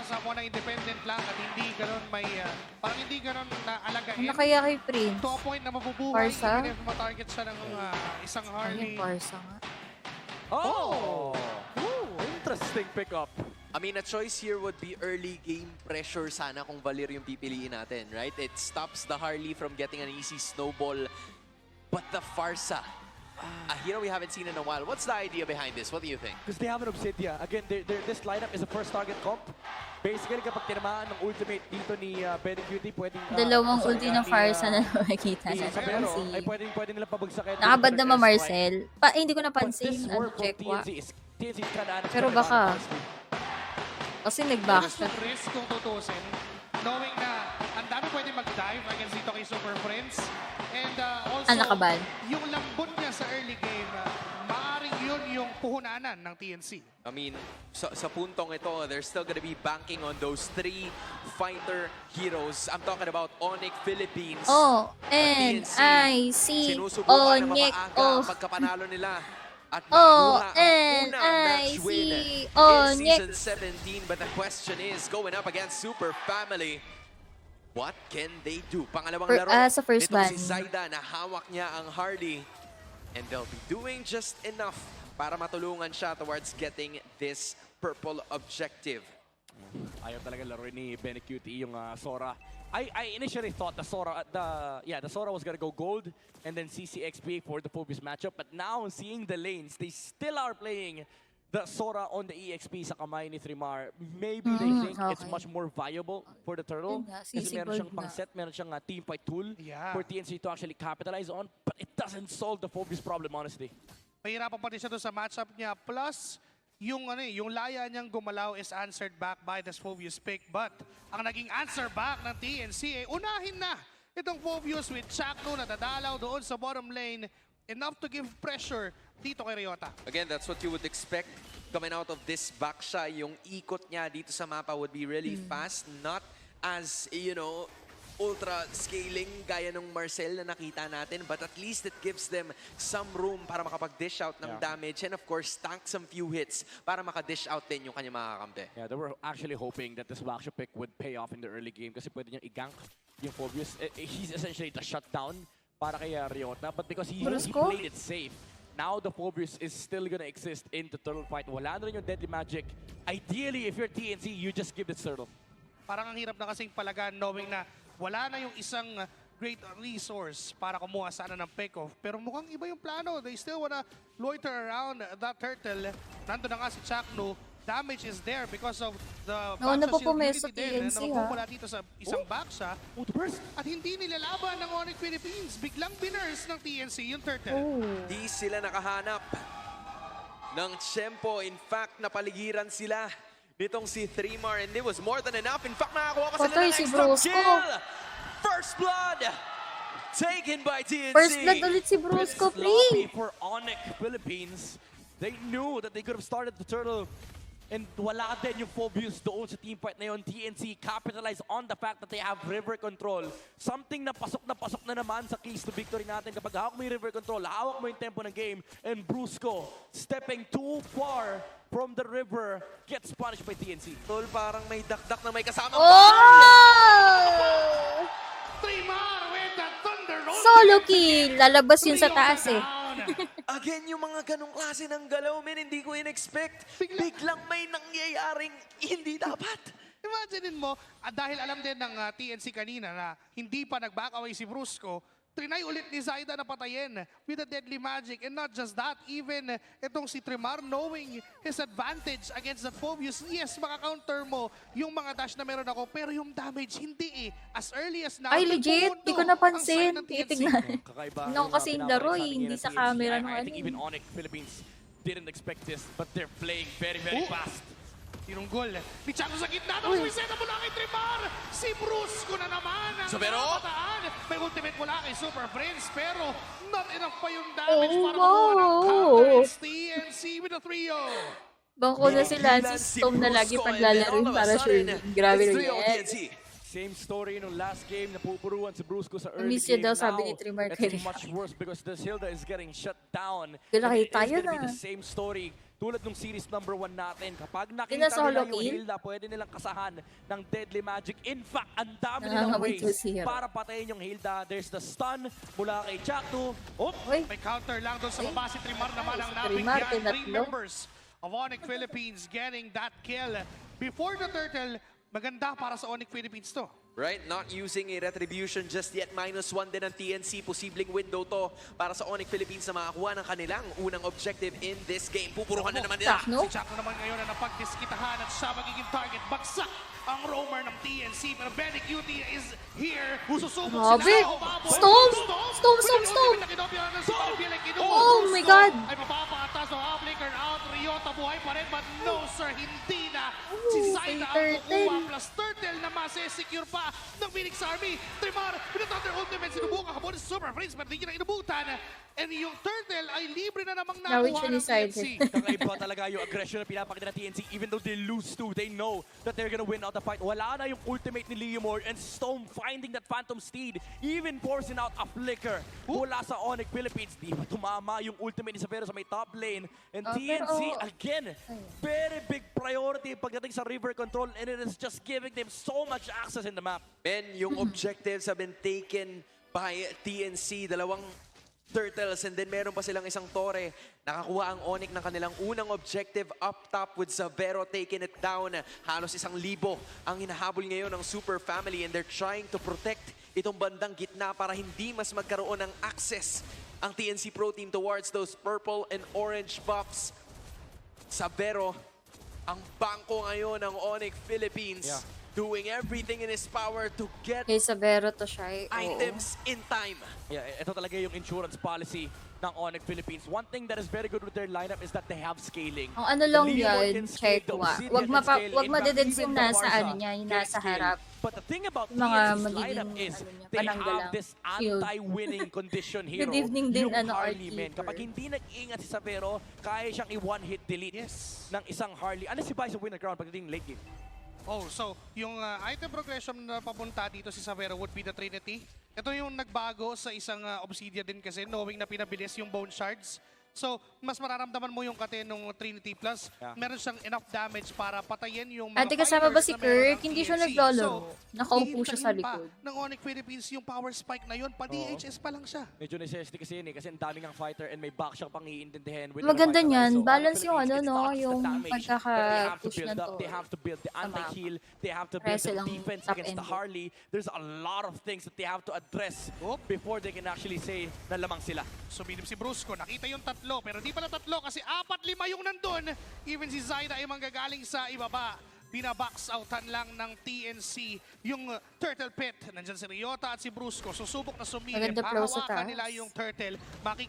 Someone na independent lang at hindi ganun may, parang hindi ganun naalagain. Ano kaya kay Prince? To a point na mabubuhay Parsa? even if matarget siya ng isang Ayun, Harley. Parsa nga. Oh! Ooh, interesting pickup. I mean, a choice here would be early game pressure sana kung Valir yung pipiliin natin, right? It stops the Harley from getting an easy snowball. But the Farsa, a hero we haven't seen in a while. What's the idea behind this? What do you think? Because they have an Obsidia. Again, this lineup is a first target comp. Basically, kapag tinamaan ng ultimate dito ni Benecutie, pwedeng... Dalawang ulti ng Farsa na makikita ni na Isabero, si... ay pwedeng nila pabagsakin. Nakabad naman Marcel. Hindi ko But napansin. this Ano, work for check wa. TNC kinda Pero baka. Kasi nag-back Gusto risk kung tutusin, knowing na ang dami pwede mag-dive against dito kay Super Friends. And also, nakaban. yung lambot niya sa early game, maaaring yun yung puhunanan ng TNC. I mean, sa puntong ito, they're still gonna be banking on those 3 fighter heroes. I'm talking about Onicph Philippines. Oh, and I see Onicph. Pagkapanalo nila. At Oh, makuha ang and unang I match win see in Onicph. Season 17. But the question is, going up against Super Family, what can they do? Pangalawang laro, sa first itong ban. si Zaida na hawak niya ang Harley. And they'll be doing just enough para matulungan siya towards getting this purple objective. Ayaw talaga laro ni Benecutie yung Sora. I initially thought the Sora was gonna go gold and then CCXP for the Phobius matchup. But now seeing the lanes, they still are playing the Sora on the EXP sa kamay ni Trimar. Maybe they think it's much more viable for the turtle. Yun nga, Kasi meron siyang CC pang set, meron siyang team fight tool Yeah. for TNC to actually capitalize on. But it doesn't solve the Phobius problem, honestly. Mahirapan pa rin siya doon sa matchup niya. Plus, yung laya niyang gumalaw is answered back by the Phobius pick. But ang naging answer back ng TNC ay unahin na itong Phobius with Chakno na dadalaw doon sa bottom lane. Enough to give pressure dito kay Ryota. Again, that's what you would expect coming out of this backsha. Yung ikot niya dito sa mapa would be really fast. Not as, you know, ultra scaling gaya ng Marcel na nakita natin, but at least it gives them some room para makapag-dish out ng damage and of course tank some few hits para maka-dish out din yung kanyang mga kakampi. Yeah, they were actually hoping that this backshoot pick would pay off in the early game kasi pwede niyang i-gank yung Phobius. He's essentially the shutdown para kay Ryota, but because he played it safe, now the Phobius is still gonna exist in the turtle fight. Wala na rin yung deadly magic. Ideally, if you're TNC, you just give this turtle. Parang ang hirap na kasing palagan knowing na wala na yung isang great resource para kumuha sana ng pick-off. Pero mukhang iba yung plano. They still wanna loiter around that turtle. Nandun na nga si Chakno. Damage is there because of the na po shield pumesto unity din TNC, na magpupula dito sa isang backsha. At hindi nilalaban ng Onicph Philippines. Biglang binurse ng TNC yung turtle. Di sila nakahanap ng tiyempo. In fact, napaligiran sila nitong si Trimar and it was more than enough. In fact, nakakuha pa sila Patay ng si extra Brusco. kill. First blood taken by TNC. First blood ulit si Brusco, Sloppy please. for Onicph Philippines. They knew that they could have started the turtle and wala din yung Phobius doon sa team fight na yun. TNC capitalize on the fact that they have river control. Something na pasok na naman sa keys to victory natin. Kapag hawak mo yung river control, hawak mo yung tempo ng game, and Brusco stepping too far from the river gets punished by TNC. Tol, parang may dakdak na may kasama. Trimar with the thunder. Solo kill! Lalabas yun sa taas eh. Again, yung mga ganong klase ng galaw, men, hindi ko in-expect. Biglang may nangyayaring hindi dapat. Imaginein mo, dahil alam din ng TNC kanina na hindi pa nag-back away si Brusco, trinay ulit ni Zaida na patayin with a deadly magic. And not just that, even itong si Trimar knowing his advantage against that Phobius. Yes, maka-counter mo yung mga dash na meron ako, pero yung damage hindi eh. As early as now, Ay, legit. Di ko napansin. ang side ng TNC. Titignan. Kakaiba. Nung kasi yung laro eh, hindi sa camera nung I think ano even eh. Onicph Philippines didn't expect this, but they're playing very, very fast. Tinunggol. Ni Chakno sa gitna. Tapos may seta mula kay Trimar. Si Brusco na naman ang Pero napataan. May ultimate mula kay Super Friends. Pero not enough pa yung damage para wow. makuha ng counter. It's TNC with a 3-0. Bangko na si Lance Storm na lagi paglalaro para sure. Grabe rin yan. Same story nung last game, napupuruan si Brusco sa early Miss yun game. daw, sabi Now, ni Trimar it's kay much worse because the Hilda is getting shut down. Kailangan And it is tayo gonna be na. the same story tulad nung series number 1 natin, kapag Nasa nakita nila solo yung kill? Hilda, pwede nilang kasahan ng Deadly Magic. In fact, ang dami nilang Nakakawait ways si Hero. para patayin yung Hilda. There's the stun mula kay Jackdo. Oh, Uy, May counter lang doon sa baba. Si Trimar naman ang Trimar, nabigyan. 3 tinatlo. members of Onicph Philippines getting that kill. Before the turtle, maganda para sa Onicph Philippines to. Right, not using a retribution just yet. -1 din ang TNC. Posibleng window to para sa Onicph Philippines na makakuha ng kanilang unang objective in this game. Pupuruhan na naman nila. Chakno? Si Chakno naman ngayon na napagdiskitahan at siya magiging target. Bagsak ang roamer ng TNC. Pero Benny Cutie is here. Susubok Grabe. sila. Humabol. Storm! Storm! Ultimate na kinopya ng si Parbiel. Oh my God. Ay mapapatas. So flicker out. Ryota buhay pa rin. But no sir, hindi na. Si Zaida ang Turtle. kukuha. Plus Turtle na masesecure pa ng Phoenix Army. Trimar, pinatonder ultimate. Sinubukan habon si Super Freeze. Pero hindi na inubutan. And yung Turtle ay libre na namang Nawit nakuha siya ng ni Side. TNC. kakaiba talaga yung aggression na pinapakita ng TNC. Even though they lose to, they know that they're gonna win out the fight. Wala na yung ultimate ni Leomord and Stone finding that Phantom Steed, even forcing out a flicker mula sa Onicph Philippines. Di ba tumama yung ultimate ni Savero sa may top lane. And TNC, again, very big priority pagdating sa river control, and it is just giving them so much access in the map. Men, yung objectives have been taken by TNC. Dalawang Turtles, and then meron pa silang isang Torre. Nakakuha ang Onyx ng kanilang unang objective up top with Savero taking it down. Halos 1,000 ang hinahabol ngayon ng Super Family, and they're trying to protect itong bandang gitna para hindi mas magkaroon ng access ang TNC Pro Team towards those purple and orange buffs. Savero, ang bangko ngayon ng Onyx Philippines. Yeah. Doing everything in his power to get kay Savero to siya. items in time. Yeah, ito talaga yung insurance policy ng Onicph Philippines. One thing that is very good with their lineup is that they have scaling. Ang ano lang The Leomord yan, can scale, check the wa. Obsidian Wag can scale, wag in fact, madedens even yung the nasa Barca ano niya, yung can nasa scale. harap. But the thing about Yung mga TNC's magiging, lineup is ano niya, they pananggalang have this shield. anti-winning condition hero. Good evening din, yung ano, Harley, Arkeeper. man. Kapag hindi nag-iingat si Savero, kaya siyang i-one-hit delete Yes. ng isang Harley. Ano si Vice sa winner ground pagdating late game? Oh, so yung item progression na papunta dito si Savero would be the Trinity. Ito yung nagbago sa isang Obsidian din kasi, knowing na pinabilis yung Bone Shards. So, mas mararamdaman mo yung kate nung Trinity Plus. Yeah. Meron siyang enough damage para patayin yung mga Ate, kasama ba fighters si na meron Kirk? ng Hindi siya TNC. naglalaro. Nakaupo siya sa hihintahin pa likod. ng Onicph Philippines yung power spike na yun. Pa-DHS pa lang siya. Medyo necessity kasi yun eh, kasi ang daming ang fighter and may back shock pang iintindihin. with Maganda the fighter, niyan, right? So, balance Onicph yung Philippines, ano, it's no, not just the yung damage that they have to pagkaka-push build ng up. They have to build the Tama. anti-heal. They have to build Press the silang defense top against the end. Harley. There's a lot of things that they have to address before they can actually say na lamang sila. Sumilim si Brusco, nakita yung tatlo, pero di pala tatlo kasi 4-5 yung nandun. Even si Zaida ay manggagaling sa ibaba. Binabox outan lang ng TNC yung Turtle Pit. Nandyan si Ryota at si Brusco. Susubok na sumilip. Maganda flow sa Hahawakan taas. nila yung Turtle.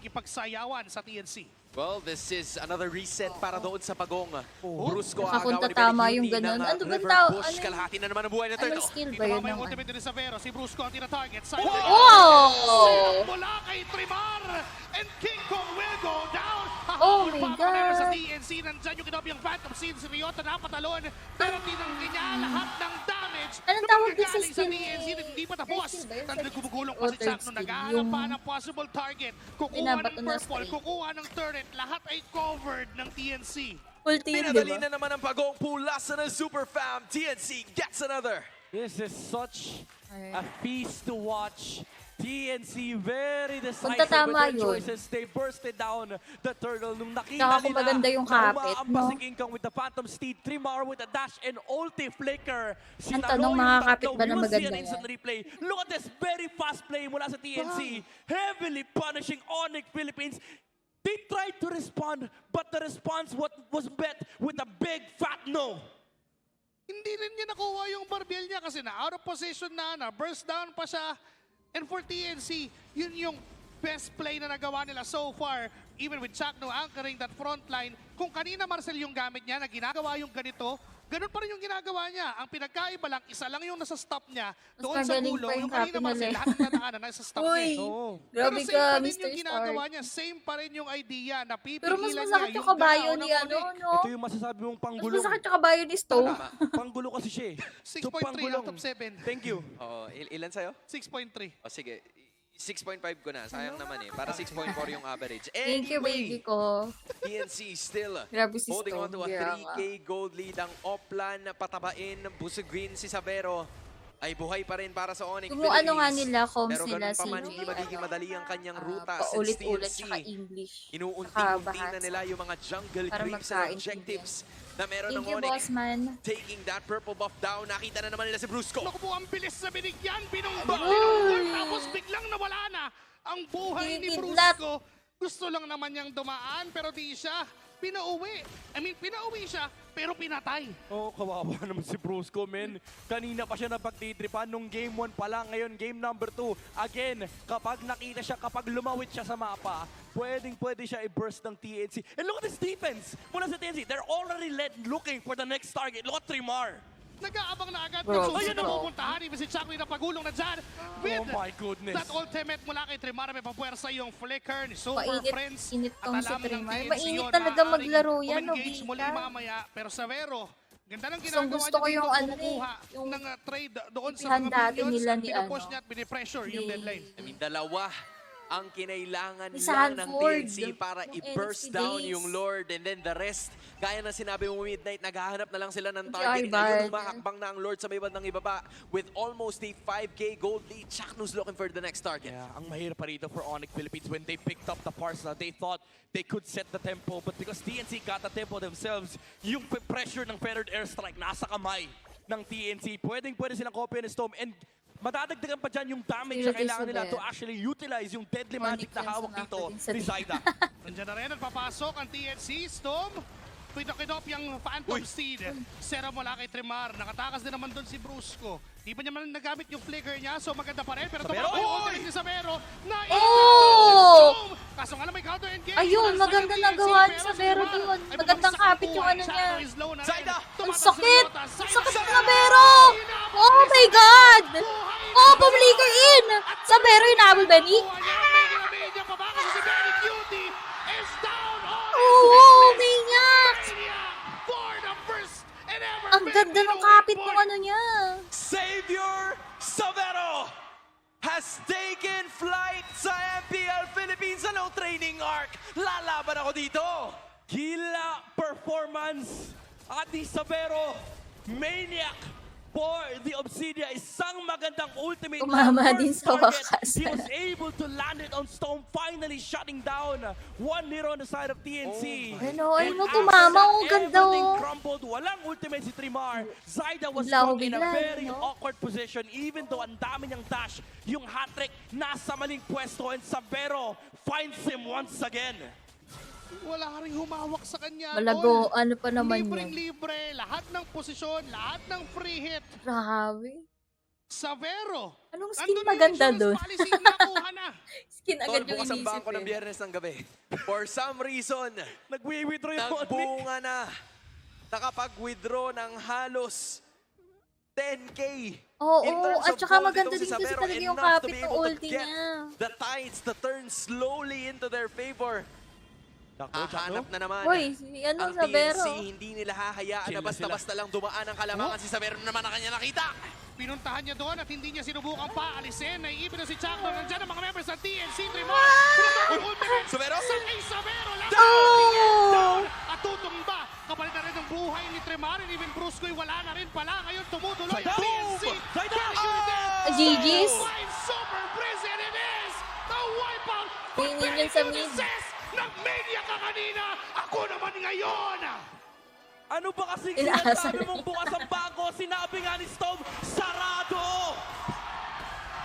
Makikipagsayawan sa TNC. Well, this is another reset para doon sa Pagong. Brusco, Nakakunta aagawan ni tama Benny yung Cutie ganun. ng Ano ba River tao? Bush. Ano- Kalahati na naman ang buhay ng Anong Turtle. skill ba Dito yun mamaya yung ng ultimate ni Savero. Si Brusco ang tina-target. Wow! Mula kay Trimar. And King Kong will go down. Oh Hahabol my pa ang member sa God. TNC. Nandyan yung kinopyang Phantom Seed. Si Ryota napatalon. Pero tinanggi niya lahat ng damage. Anong na tawag din sa manggagaling skill TNC ni- na hindi pa tapos. skill ba yun? Nandun gumugulong pa O si third Chakno. skill? Naghahanap pa Yung ng possible target. Kukuha binabato ng na purple. spray. Kukuha ng turret. Lahat ay covered ng TNC. Ulti yun, di Pinadali ba? na naman ang Pagong. Pulasa ng Super Fam. TNC gets another. This is such a feast to watch. TNC very decisive Punta tama with their yun. choices. They bursted down the turtle nung nakita Saka kung nila maganda yung na kapit, umaampas no? si King Kong with the Phantom Steed, Trimar with a dash and ulti flicker. Ang tanong, makakapit ba na We'll see maganda an instant yan? replay. Look at this very fast play mula sa TNC. Heavily punishing Onicph Philippines. They tried to respond, but the response was met with a big fat no. Hindi rin niya nakuha yung barbiel niya kasi na out of position na burst down pa siya. And for TNC, yun yung best play na nagawa nila so far. Even with Chakno anchoring that front line. Kung kanina Marcel yung gamit niya na ginagawa yung ganito, ganun pa rin yung ginagawa niya. Ang pinagkaiba lang, isa lang yung nasa stop niya. Mas Doon sa magaling gulong, pa yung yung kanina copy Marcel, nila. lahat ng nadaanan nasa stop Uy, niya. Oo. grabe Pero ka, same pa rin Mr. yung ginagawa Stark. niya. Same pa rin yung idea na pipigilan Pero mas niya masakit yung yung kabayo galaw ni ng ano, Onyx. no? Ito yung masasabi mong Mas panggulong. masakit yung kabayo ni Stone. Panggulo kasi siya eh. 6.3 out of 7. Thank you. Oh, ilan sa'yo? 6.3. O sige, 6.5 ko na. Sayang naman eh. Para 6.4 yung average. Thank you, baby ko. TNC still Grabe si holding on to Stone. a Girama. 3K gold lead. Ang Oplan patabain. Busugin si Sabero. Ay buhay pa rin para sa Onicph Kung ano nga Philippines. nila, comms Pero nila ganun pa man, si hindi magiging madali ang kanyang ruta since paulit-ulit TNC. tsaka English. Inuunti-unti na nila yung mga jungle Para creeps and objectives na meron ng Thank you, Onicph. boss man. Taking that purple buff down. Nakita na naman nila si Brusco. Naku po, ang bilis na binigyan. Binungga, Uy! binungga, tapos biglang nawala na ang buhay ni Tinidlat. Brusco. Gusto lang naman niyang dumaan, pero di siya. Pinauwi. Pinauwi siya, pero pinatay. Oh, kawawa naman si Brusco, men. Kanina pa siya napagtitripan nung game 1 pa lang. Ngayon, game number 2. Again, kapag nakita siya, kapag lumawit siya sa mapa, pwede siya i-burst ng TNC. And look at this defense mula sa TNC. They're already looking for the next target. Look at Trimar. Nag-aabang na agad. Bro, Nagsusunod na bro. pupuntahan. Even si Chakri na pagulong na dyan. With Oh my goodness. that ultimate mula kay Trimar, may papuwersa yung flicker ni Super Mainit- Friends. init tong At si alam ng Trimar. TNC Mainit yun, talaga maaaring maglaro yan, umengage Nobita. muli mamaya. Pero Savero, ganda ng Gustong ginagawa gusto ko niya yung dito, ano kumukuha yung ng trade doon sa ipihan mga dati minions. nila ni Pinapush ano, niya at pinipressure yung ni- deadline. Dalawa ang kinailangan Ni lang ng Sanford, TNC para nung i-burst NXT down days. yung Lord. And then the rest, gaya na sinabi mo Midnight, naghahanap na lang sila ng Si target. Arbad. Ngayon, makakbang na ang Lord sa may bandang ibaba with almost a 5K gold lead. Chaknu's looking for the next target. Yeah, ang mahirap pa rito for Onicph Philippines when they picked up the parcel, they thought they could set the tempo, but because TNC got the tempo themselves, yung pressure ng feathered airstrike nasa kamay ng TNC. Pwede silang copy ni Storm, and madadagdagan pa dyan yung damage na Seriously, kailangan nila Saber. to actually utilize yung deadly magic na Onicph hawak yan sa dito mga pwedeng ni Zyda. Nandiyan na rin at papasok ang TNC. Storm. Pinok yung Phantom Steed. Sera mula kay Trimar. Nakatakas din naman doon si Brusco. Di pa niya man nagamit yung flicker niya, so maganda pa rin. Pero Sabero! tumama yung ultimate ni Sabero. Oh! Kaso nga lang may counter engage. Ayun, maganda nagawa ni Sabero doon. Magandang kapit yung ano niya. Zyda! Ang sakit! Ang sakit ng Sabero! Oh my God! Oh, pumlicker in! Sabero inabol ba ni? Oo, umiyak! Ang ganda ng kapit ng ano niya. Savior Savero has taken flight sa MPL Philippines sa no training arc. Lalaban ako dito. Gila performance at ni Sabero, maniac for the Obsidia. Isang magandang ultimate. Tumama First din sa target, wakas. He was able to land it on Stone, finally shutting down 1-0 on the side of TNC. Ano, And ano, after tumama, that, oh, ganda, everything oh. crumbled. Walang ultimate si Trimar. Zyda was Bigla, caught in a bigla, very no? awkward position, even though ang dami niyang dash. Yung hat-trick nasa maling pwesto, and Sabero finds him once again. Wala rin humawak sa kanya. Malago, Tol. ano pa naman Libreng yan. libre, lahat ng posisyon, lahat ng free hit. Grabe. Savero. Anong skin Nandun na maganda yung doon? insurance policy, nakuha na. Skin Tol, agad yung bukas ang inisip bangko ng eh. biyernes ng gabi. For some reason, Nag-withdraw yung nagbunga na. Nakapag-withdraw ng halos 10K. Oo, In terms at of saka gold, maganda itong si din kasi Sabero, talaga yung enough to kapit be ng able to ulti get niya. the tides to turn slowly into their favor. Hahanap na naman. Uy, si ano, Ang Sabero. TNC, hindi nila hahayaan na Chill na basta-basta lang dumaan ang kalamangan. Si Sabero naman ang kanya nakita. Pinuntahan niya doon at hindi niya sinubukan pa alisin. Naiipin na si Chakno. Nandiyan ang mga members ng TNC. Trimar. Ultimate. Sabero? Sa kay Sabero. Oh! At tutumba. Kapalit na rin ang buhay ni Trimar. And even Brusco'y wala na rin pala. Ngayon tumutuloy ang TNC. Zyda! GG's. Super Breeze and it is the wipeout. Tingin yun sa mid. Nag-media ka kanina. Ako naman ngayon. Ano ba kasi Inaasar sinasabi mong bukas ang bago? Sinabi nga ni Stove, sarado!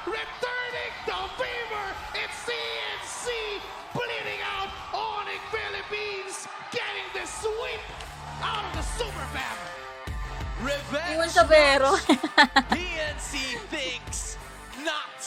Returning the fever, it's CNC bleeding out Onicph Philippines, getting the sweep out of the Super Fam. Revenge Iwan Sabero. PNC thinks not.